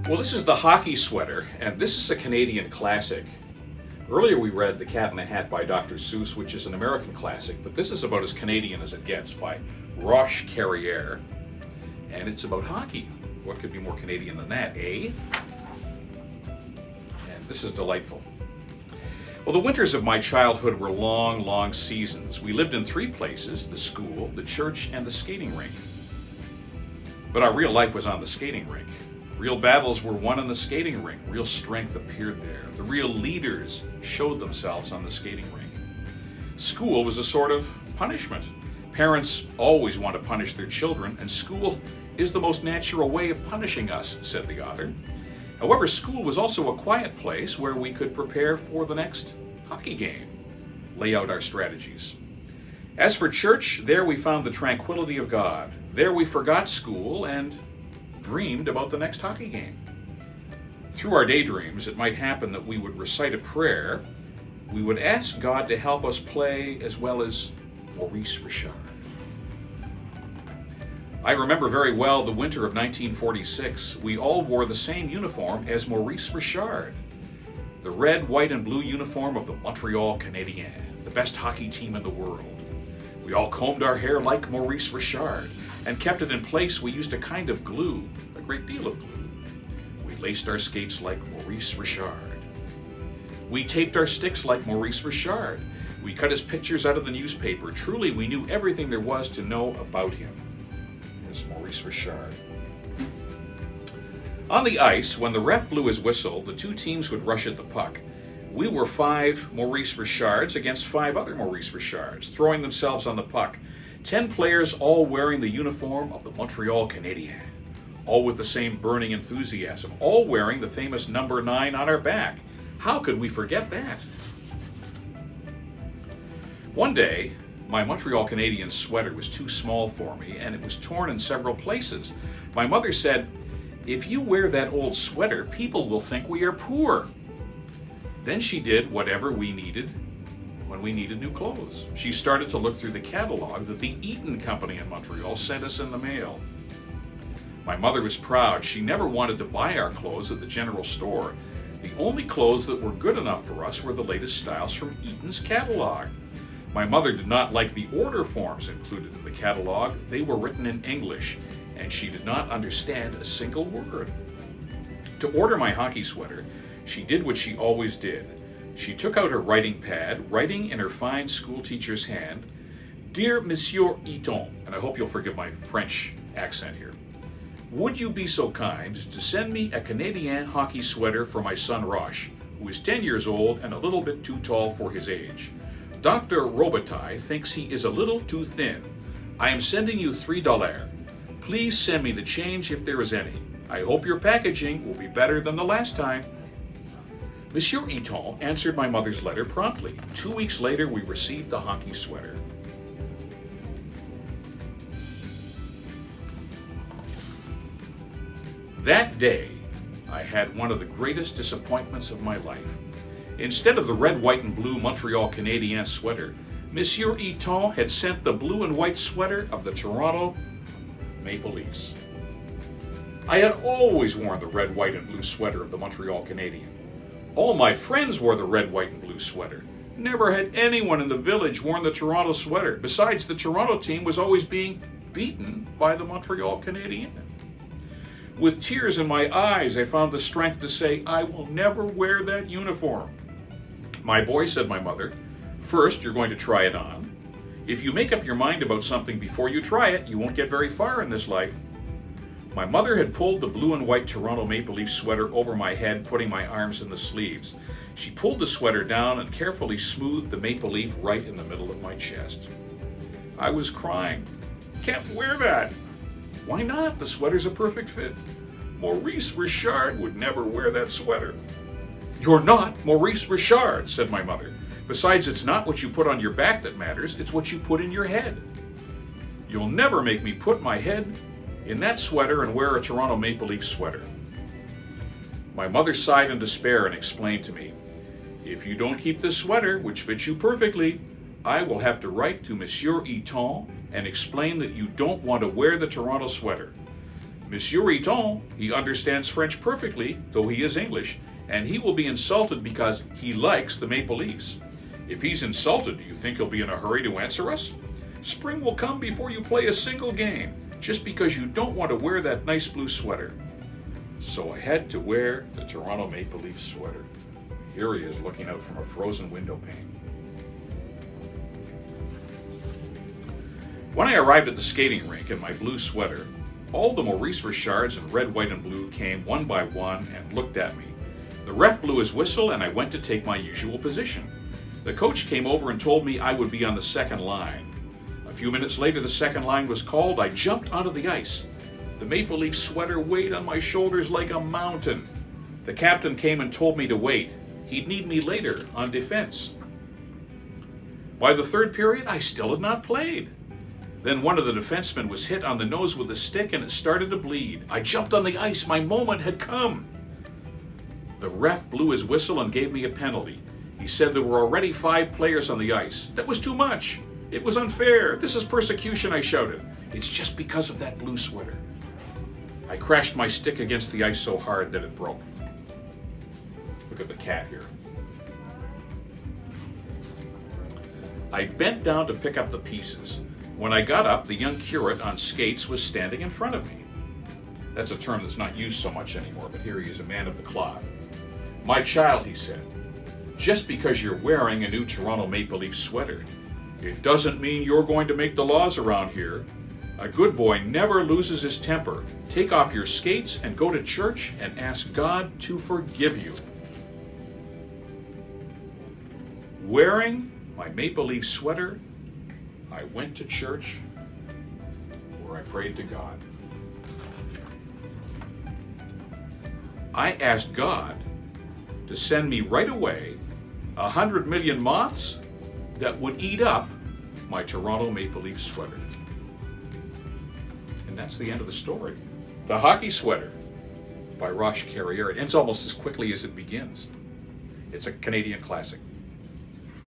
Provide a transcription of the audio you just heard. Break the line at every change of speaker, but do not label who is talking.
Well, this is the hockey sweater, and this is a Canadian classic. Earlier we read The Cat in the Hat by Dr. Seuss, which is an American classic, but this is about as Canadian as it gets, by Roche Carrière, and it's about hockey. What could be more Canadian than that, eh? And this is delightful. Well, the winters of my childhood were long, long seasons. We lived in three places: the school, the church, and the skating rink. But our real life was on the skating rink. Real battles were won in the skating rink. Real strength appeared there. The real leaders showed themselves on the skating rink. School was a sort of punishment. Parents always want to punish their children, and school is the most natural way of punishing us, said the author. However, school was also a quiet place where we could prepare for the next hockey game, lay out our strategies. As for church, there we found the tranquility of God. There we forgot school and dreamed about the next hockey game. Through our daydreams, it might happen that we would recite a prayer. We would ask God to help us play as well as Maurice Richard. I remember very well the winter of 1946. We all wore the same uniform as Maurice Richard, the red, white, and blue uniform of the Montreal Canadiens, the best hockey team in the world. We all combed our hair like Maurice Richard and kept it in place. We used a kind of glue, a great deal of glue. We laced our skates like Maurice Richard. We taped our sticks like Maurice Richard. We cut his pictures out of the newspaper. Truly, we knew everything there was to know about him. Here's Maurice Richard. On the ice, when the ref blew his whistle, the two teams would rush at the puck. We were 5 Maurice Richards against 5 other Maurice Richards, throwing themselves on the puck. 10 players, all wearing the uniform of the Montreal Canadiens, all with the same burning enthusiasm, all wearing the famous number 9 on our back. How could we forget that? One day, my Montreal Canadiens sweater was too small for me, and it was torn in several places. My mother said, "If you wear that old sweater, people will think we are poor." Then she did whatever we needed when we needed new clothes. She started to look through the catalog that the Eaton Company in Montreal sent us in the mail. My mother was proud. She never wanted to buy our clothes at the general store. The only clothes that were good enough for us were the latest styles from Eaton's catalog. My mother did not like the order forms included in the catalog. They were written in English, and she did not understand a single word. To order my hockey sweater, she did what she always did. She took out her writing pad, writing in her fine school teacher's hand, "Dear Monsieur Eaton," and I hope you'll forgive my French accent here, "would you be so kind to send me a Canadien hockey sweater for my son Roche, who is 10 years old and a little bit too tall for his age. Dr. Robitaille thinks he is a little too thin. I am sending you $3. Please send me the change if there is any. I hope your packaging will be better than the last time." Monsieur Eaton answered my mother's letter promptly. 2 weeks later, we received the hockey sweater. That day, I had one of the greatest disappointments of my life. Instead of the red, white, and blue Montreal Canadiens sweater, Monsieur Eaton had sent the blue and white sweater of the Toronto Maple Leafs. I had always worn the red, white, and blue sweater of the Montreal Canadiens. All my friends wore the red, white, and blue sweater. Never had anyone in the village worn the Toronto sweater. Besides, the Toronto team was always being beaten by the Montreal Canadiens. With tears in my eyes, I found the strength to say, "I will never wear that uniform." "My boy," said my mother, "first you're going to try it on. If you make up your mind about something before you try it, you won't get very far in this life." My mother had pulled the blue and white Toronto Maple Leaf sweater over my head, putting my arms in the sleeves. She pulled the sweater down and carefully smoothed the maple leaf right in the middle of my chest. I was crying. "Can't wear that." "Why not? The sweater's a perfect fit." "Maurice Richard would never wear that sweater." "You're not Maurice Richard," said my mother. "Besides, it's not what you put on your back that matters, it's what you put in your head. You'll never make me put my head in that sweater and wear a Toronto Maple Leaf sweater." My mother sighed in despair and explained to me, "If you don't keep this sweater, which fits you perfectly, I will have to write to Monsieur Eaton and explain that you don't want to wear the Toronto sweater. Monsieur Eton, he understands French perfectly, though he is English, and he will be insulted because he likes the Maple Leafs. If he's insulted, do you think he'll be in a hurry to answer us? Spring will come before you play a single game, just because you don't want to wear that nice blue sweater. So I had to wear the Toronto Maple Leafs sweater. Here he is looking out from a frozen window pane. When I arrived at the skating rink in my blue sweater, all the Maurice Richards in red, white, and blue came one by one and looked at me. The ref blew his whistle and I went to take my usual position. The coach came over and told me I would be on the second line. A few minutes later, the second line was called. I jumped onto the ice. The Maple Leaf sweater weighed on my shoulders like a mountain. The captain came and told me to wait. He'd need me later on defense. By the third period, I still had not played. Then one of the defensemen was hit on the nose with a stick and it started to bleed. I jumped on the ice. My moment had come. The ref blew his whistle and gave me a penalty. He said there were already 5 players on the ice. That was too much. It was unfair. This is persecution, I shouted. It's just because of that blue sweater. I crashed my stick against the ice so hard that it broke. Look at the cat here. I bent down to pick up the pieces. When I got up, the young curate on skates was standing in front of me. That's a term that's not used so much anymore, but here he is, a man of the cloth. My child, he said, just because you're wearing a new Toronto Maple Leaf sweater, it doesn't mean you're going to make the laws around here. A good boy never loses his temper. Take off your skates and go to church and ask God to forgive you. Wearing my Maple Leaf sweater, I went to church where I prayed to God. I asked God to send me right away 100 million moths that would eat up my Toronto Maple Leaf sweater. And that's the end of the story. The Hockey Sweater by Roche Carrier. It ends almost as quickly as it begins. It's a Canadian classic.